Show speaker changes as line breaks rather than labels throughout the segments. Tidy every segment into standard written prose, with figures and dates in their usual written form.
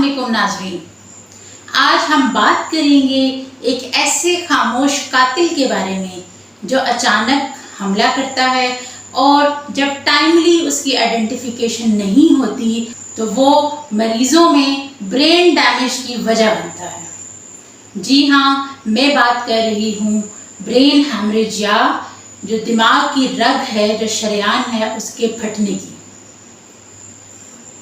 अस्सलाम वालेकुम नाज़रीन, आज हम बात करेंगे एक ऐसे खामोश कातिल के बारे में जो अचानक हमला करता है और जब टाइमली उसकी आइडेंटिफिकेशन नहीं होती तो वो मरीजों में ब्रेन डैमेज की वजह बनता है। जी हाँ, मैं बात कर रही हूँ ब्रेन हैमरेज या जो दिमाग की रग है, जो शरेयान है, उसके फटने की।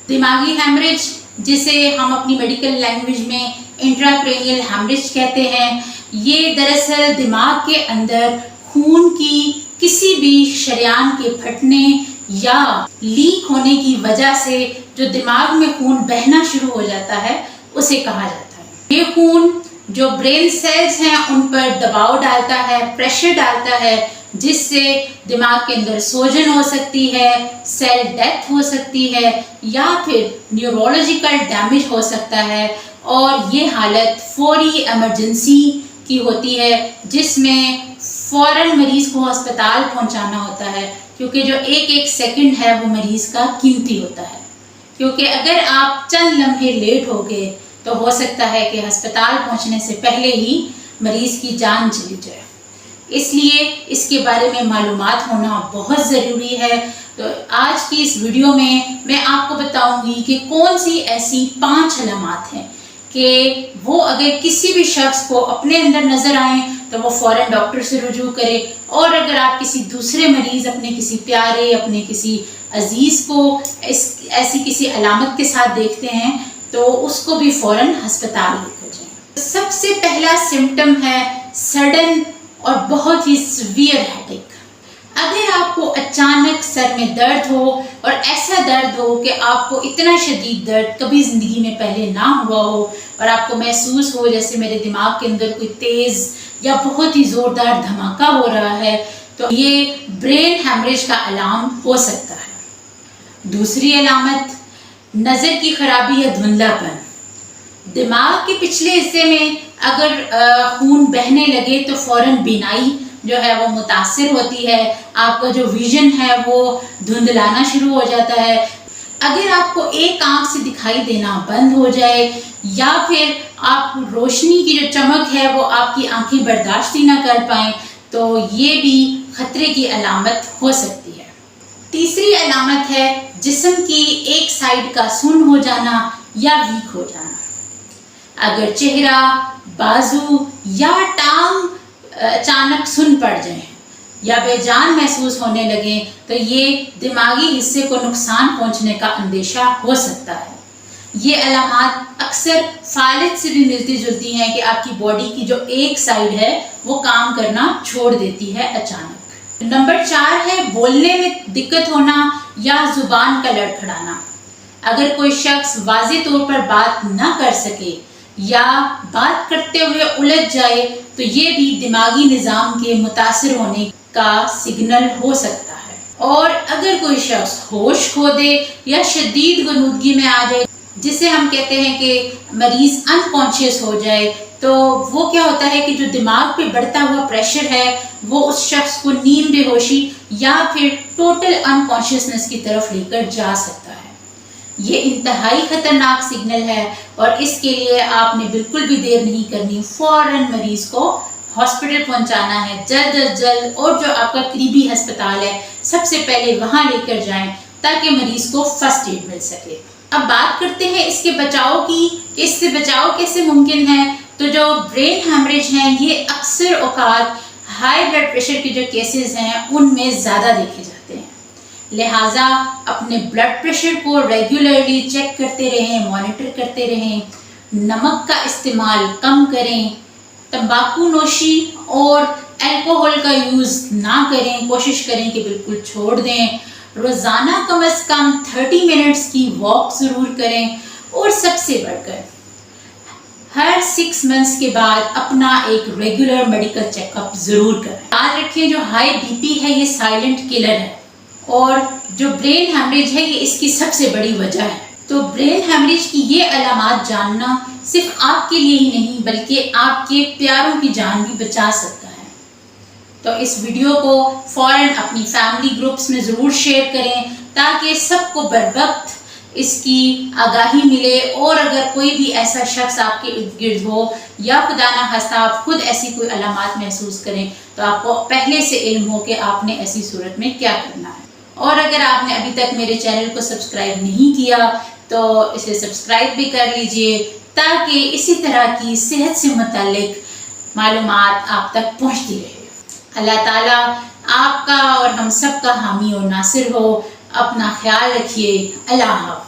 दिमागी हैमरेज, जिसे हम अपनी मेडिकल लैंग्वेज में इंट्राक्रेनियल हैमरेज कहते हैं, ये दरअसल दिमाग के अंदर खून की किसी भी शरेयान के फटने या लीक होने की वजह से जो दिमाग में खून बहना शुरू हो जाता है, उसे कहा जाता है। ये खून जो ब्रेन सेल्स हैं उन पर दबाव डालता है, प्रेशर डालता है, जिससे दिमाग के अंदर सोजन हो सकती है, सेल डेथ हो सकती है या फिर न्यूरोलॉजिकल डैमेज हो सकता है। और ये हालत फौरी इमरजेंसी की होती है, जिसमें फ़ौरन मरीज़ को अस्पताल पहुंचाना होता है, क्योंकि जो एक एक सेकंड है वो मरीज़ का कीमती होता है। क्योंकि अगर आप चंद लम्हे लेट हो गए तो हो सकता है कि अस्पताल पहुंचने से पहले ही मरीज़ की जान चली जाए। इसलिए इसके बारे में मालूमात होना बहुत ज़रूरी है। तो आज की इस वीडियो में मैं आपको बताऊंगी कि कौन सी ऐसी 5 अलामात हैं कि वो अगर किसी भी शख्स को अपने अंदर नज़र आए तो वो फ़ौरन डॉक्टर से रुजू करे, और अगर आप किसी दूसरे मरीज़, अपने किसी प्यारे, अपने किसी अजीज़ को ऐसी किसी अलामत के साथ देखते हैं तो उसको भी फ़ौरन हस्पताल लेकर जाएं। सबसे पहला सिम्टम है सडन और बहुत ही सीवियर हेडेक। अगर आपको अचानक सर में दर्द हो और ऐसा दर्द हो कि आपको इतना शदीद दर्द कभी ज़िंदगी में पहले ना हुआ हो और आपको महसूस हो जैसे मेरे दिमाग के अंदर कोई तेज़ या बहुत ही ज़ोरदार धमाका हो रहा है, तो ये ब्रेन हैमरेज का अलार्म हो सकता है। दूसरी अलामत नज़र की खराबी या धुंधलापन। दिमाग के पिछले हिस्से में अगर खून बहने लगे तो फ़ौरन बीनाई जो है वो मुतासिर होती है, आपका जो विजन है वो धुंधलाना शुरू हो जाता है। अगर आपको एक आंख से दिखाई देना बंद हो जाए या फिर आप रोशनी की जो चमक है वो आपकी आंखें बर्दाश्त ही ना कर पाएँ, तो ये भी ख़तरे की अलामत हो सकती है। तीसरी अलामत है जिस्म की एक साइड का सुन्न हो जाना या वीक हो जाना। अगर चेहरा, बाजू या टांग अचानक सुन्न पड़ जाए या बेजान महसूस होने लगे तो ये दिमागी हिस्से को नुकसान पहुंचने का अंदेशा हो सकता है। ये अलामत अक्सर फालिज से भी मिलती जुलती हैं कि आपकी बॉडी की जो एक साइड है वो काम करना छोड़ देती है अचानक। नंबर 4 है बोलने में दिक्कत होना या जुबान का लड़खड़ाना। अगर कोई शख्स वाज़ेह तौर पर बात ना कर सके या बात करते हुए उलझ जाए तो ये भी दिमागी निज़ाम के मुतासिर होने का सिग्नल हो सकता है। और अगर कोई शख्स होश खो दे या शदीद गनूदगी में आ जाए, जिसे हम कहते हैं कि मरीज़ अनकॉन्शियस हो जाए, तो वो क्या होता है कि जो दिमाग पे बढ़ता हुआ प्रेशर है वो उस शख्स को नींद बेहोशी या फिर टोटल अनकॉन्शियसनेस की तरफ लेकर जा सकता है। ये इंतहाई ख़तरनाक सिग्नल है और इसके लिए आपने बिल्कुल भी देर नहीं करनी, फ़ौरन मरीज़ को हॉस्पिटल पहुंचाना है जल्द अज जल्द, और जो आपका करीबी अस्पताल है सबसे पहले वहां लेकर जाएं ताकि मरीज़ को फर्स्ट एड मिल सके। अब बात करते हैं इसके बचाव की, इससे बचाव कैसे मुमकिन है। तो जो ब्रेन हैमरेज हैं ये अक्सर औकात हाई ब्लड प्रेशर के जो केसेस हैं उनमें ज़्यादा देखे जाते हैं, लिहाजा अपने ब्लड प्रेशर को रेगुलरली चेक करते रहें, मॉनिटर करते रहें। नमक का इस्तेमाल कम करें, तंबाकू नोशी और अल्कोहल का यूज़ ना करें, कोशिश करें कि बिल्कुल छोड़ दें। रोज़ाना कम से कम 30 मिनट्स की वॉक ज़रूर करें, और सबसे बढ़कर हर 6 मंथ्स के बाद अपना एक रेगुलर मेडिकल चेकअप ज़रूर करें। याद रखें जो हाई बीपी है ये साइलेंट किलर है और जो ब्रेन हैमरेज है ये इसकी सबसे बड़ी वजह है। तो ब्रेन हैमरेज की ये अलामत जानना सिर्फ आपके लिए ही नहीं बल्कि आपके प्यारों की जान भी बचा सकता है। तो इस वीडियो को फ़ौरन अपनी फैमिली ग्रुप्स में ज़रूर शेयर करें ताकि सबको बर वक्त اس کی آگاہی ملے، اور اگر کوئی بھی ایسا شخص آپ کے ارد گرد ہو یا خدا نہ خواستہ آپ خود ایسی کوئی علامات محسوس کریں تو آپ کو پہلے سے علم ہو کہ آپ نے ایسی صورت میں کیا کرنا ہے۔ اور اگر آپ نے ابھی تک میرے چینل کو سبسکرائب نہیں کیا تو اسے سبسکرائب بھی کر لیجئے، تاکہ اسی طرح کی صحت سے متعلق معلومات آپ تک پہنچتی رہے۔ اللہ تعالیٰ آپ کا اور ہم سب کا حامی و ناصر ہو۔ اپنا خیال رکھیے۔ اللہ حافظ۔